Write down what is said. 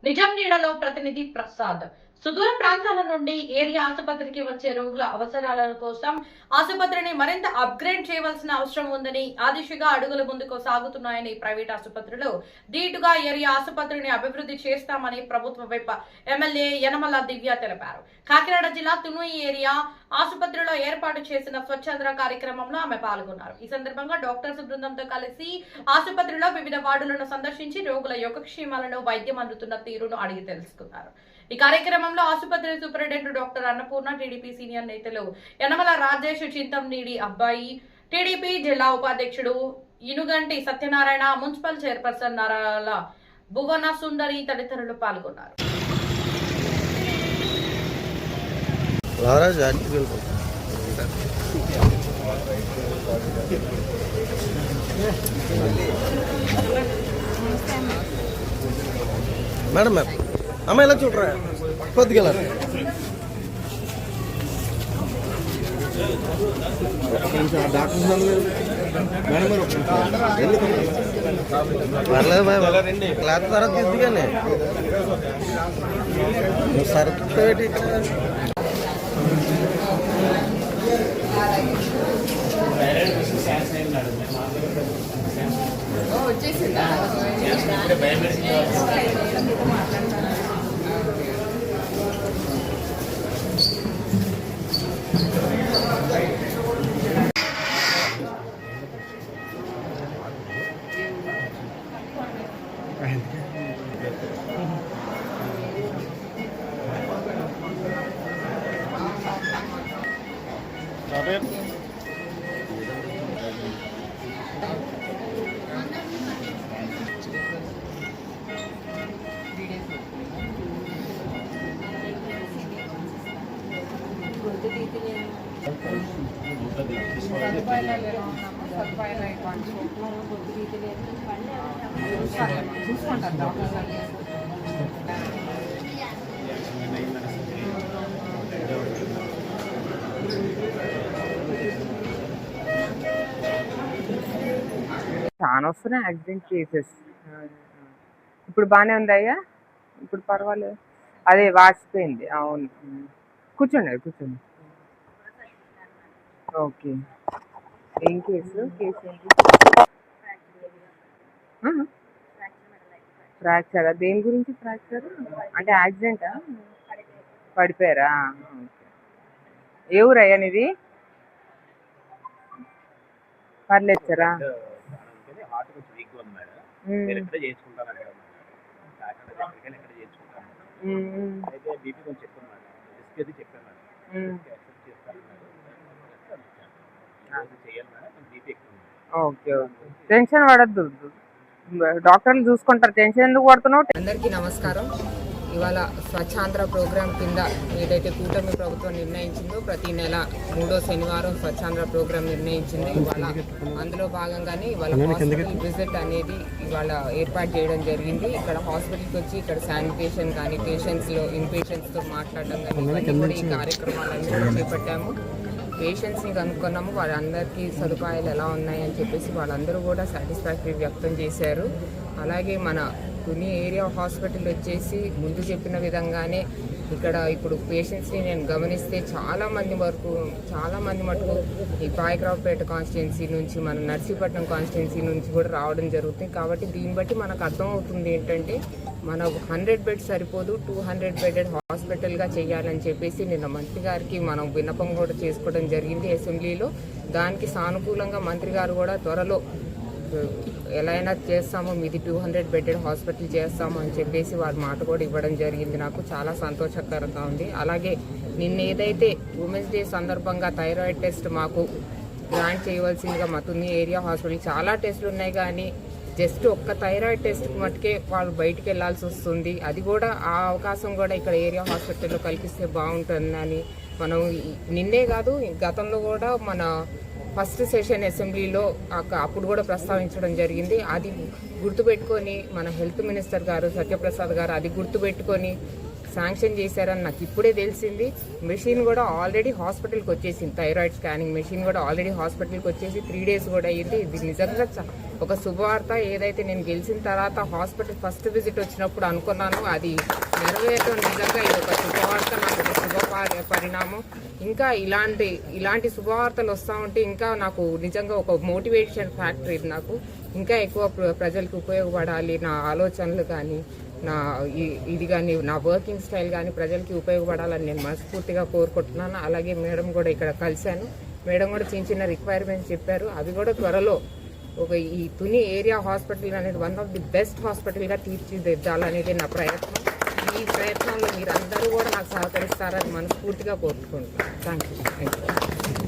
నిజాం నీడలో ప్రతినిధి ప్రసాద్ సుదూర ప్రాంతాల నుండి ఏరియా ఆసుపత్రికి వచ్చే రోగుల అవసరాల కోసం ఆసుపత్రిని మరింత అప్గ్రేడ్ చేయవలసిన అవసరం ఉందని ఆ దిశగా అడుగులు ముందుకు సాగుతున్నాయని ప్రైవేట్ ఆసుపత్రులు ధీటుగా ఏరియా ఆసుపత్రిని అభివృద్ధి చేస్తామని ప్రభుత్వ వైపు ఎమ్మెల్యే యనమల దివ్య తెలిపారు. కాకినాడ జిల్లా తుని ఏరియా ఆసుపత్రిలో ఏర్పాటు చేసిన స్వచ్ఛంద కార్యక్రమంలో ఆమె పాల్గొన్నారు. ఈ సందర్భంగా డాక్టర్స్ బృందంతో కలిసి ఆసుపత్రిలో వివిధ వార్డులను సందర్శించి రోగుల యోగక్షేమాలను వైద్యం అందుతున్న తీరును అడిగి తెలుసుకున్నారు. ఈ కార్యక్రమంలో ఆసుపత్రి superintendent doctor Annapurna, TDP senior నేతలు యనమల రాజేష్, చింతంనీడి అబ్బాయి, టీడీపీ జిల్లా ఉపాధ్యక్షుడు ఇనుగంటి సత్యనారాయణ, మున్సిపల్ చైర్పర్సన్ నారాల భువన సుందరి తదితరులు పాల్గొన్నారు. మేడం అమ్మ ఇలా చూడరా కొద్దిగా పర్లేదు క్లాత్ తర్వాత తీసుకుని సరుకు పెట్టి చాలా వస్తున్నాయి యాక్సిడెంట్ కేసెస్. ఇప్పుడు బాగానే ఉందయ్యా, ఇప్పుడు పర్వాలేదు. అదే వాచిపోయింది. అవును, కూర్చోండి. ఓకే, ఏం కేసు ఏంటి? ఫ్రాక్చరా? దేని గురించి ఫ్రాక్చర్? అంటే యాక్సిడెంటా? పడిపోయారా? ఏ ఊరయ్యా నీది? పర్లేదు సారా. ఓకే, టెన్షన్ పడద్దు, డాక్టర్లు చూసుకుంటారు. టెన్షన్ ఎందుకు పడుతున్నావు? అందరికీ నమస్కారం. ఇవాళ స్వచ్ఛాంధ్ర ప్రోగ్రాం కింద ఏదైతే కూటమి ప్రభుత్వం నిర్ణయించిందో ప్రతి నెల 3వ శనివారం స్వచ్ఛాంధ్ర ప్రోగ్రాం నిర్ణయించింది. ఇవాళ అందులో భాగంగానే ఇవాళ హాస్పిటల్ విజిట్ అనేది ఇవాళ ఏర్పాటు చేయడం జరిగింది. ఇక్కడ హాస్పిటల్కి వచ్చి ఇక్కడ శానిటేషన్ కానీ పేషెంట్స్లో ఇన్పేషెంట్స్తో మాట్లాడడం కానీ ఇవన్నీ కూడా ఈ కార్యక్రమాలన్నీ చేపట్టాము. పేషెంట్స్ని కనుక్కున్నాము, వాళ్ళందరికీ సదుపాయాలు ఎలా ఉన్నాయని చెప్పేసి వాళ్ళందరూ కూడా సాటిస్ఫాక్టరీ వ్యక్తం చేశారు. అలాగే మన తుని ఏరియా హాస్పిటల్ వచ్చేసి ముందు చెప్పిన విధంగానే ఇక్కడ ఇప్పుడు పేషెంట్స్ని నేను గమనిస్తే చాలా మంది మటుకు ఈ పాయకరావుపేట కాన్స్టిట్యున్సీ నుంచి, మన నర్సీపట్నం కాన్స్టిట్యున్సీ నుంచి కూడా రావడం జరుగుతుంది. కాబట్టి దీన్ని బట్టి మనకు అర్థమవుతుంది ఏంటంటే మన 100 బెడ్స్ సరిపోదు, 200 బెడెడ్ హాస్పిటల్గా చేయాలని చెప్పేసి నిన్న మంత్రి గారికి మనం విన్నపం కూడా చేసుకోవడం జరిగింది అసెంబ్లీలో. దానికి సానుకూలంగా మంత్రి గారు కూడా త్వరలో ఎలా అయినా చేస్తాము, మీది 200 బెడెడ్ హాస్పిటల్ చేస్తాము అని చెప్పేసి వారి మాట కూడా ఇవ్వడం జరిగింది. నాకు చాలా సంతోషకరంగా ఉంది. అలాగే నిన్న ఏదైతే ఉమెన్స్ డే సందర్భంగా థైరాయిడ్ టెస్ట్ మాకు గ్రాంట్ చేయవలసిందిగా మా తుని ఏరియా హాస్పిటల్ చాలా టెస్టులు ఉన్నాయి, కానీ జస్ట్ ఒక్క థైరాయిడ్ టెస్ట్ మటుకే వాళ్ళు బయటికి వెళ్లాల్సి వస్తుంది. అది కూడా ఆ అవకాశం కూడా ఇక్కడ ఏరియా హాస్పిటల్లో కల్పిస్తే బాగుంటుందని మనం నిన్నే కాదు గతంలో కూడా మన ఫస్ట్ సెషన్ అసెంబ్లీలో అప్పుడు కూడా ప్రస్తావించడం జరిగింది. అది గుర్తుపెట్టుకొని మన హెల్త్ మినిస్టర్ గారు సత్యప్రసాద్ గారు అది గుర్తుపెట్టుకొని శాంక్షన్ చేశారని నాకు ఇప్పుడే తెలిసింది. మెషిన్ కూడా ఆల్రెడీ హాస్పిటల్కి వచ్చేసింది, థైరాయిడ్ స్కానింగ్ మెషిన్ కూడా ఆల్రెడీ హాస్పిటల్కి వచ్చేసి 3 days కూడా అయ్యింది. ఇది నిజంగా ఒక శుభవార్త. ఏదైతే నేను గెలిచిన తర్వాత హాస్పిటల్ ఫస్ట్ విజిట్ వచ్చినప్పుడు అనుకున్నాను, అది నెరవేరడం నిజంగా ఇది ఒక శుభవార్త, నాకు ఒక శుభ పరిణామం. ఇంకా ఇలాంటి శుభవార్తలు వస్తూ ఉంటే ఇంకా నాకు నిజంగా ఒక మోటివేషన్ ఫ్యాక్టర్ ఇది. నాకు ఇంకా ఎక్కువ ప్రజలకు ఉపయోగపడాలి, నా ఆలోచనలు కానీ ఇది కానీ నా వర్కింగ్ స్టైల్ కానీ ప్రజలకి ఉపయోగపడాలని నేను మనస్ఫూర్తిగా కోరుకుంటున్నాను. అలాగే మేడం కూడా ఇక్కడ కలిశాను, మేడం కూడా చిన్న రిక్వైర్మెంట్స్ చెప్పారు. అవి కూడా త్వరలో ఈ తుని ఏరియా హాస్పిటల్ అనేది వన్ ఆఫ్ ది బెస్ట్ హాస్పిటల్గా తీర్చిదిద్దాలనేది నా ప్రయత్నం. ఈ ప్రయత్నంలో మీరందరూ కూడా నాకు సహకరిస్తారని మనస్ఫూర్తిగా కోరుకుంటున్నాను. Thank you.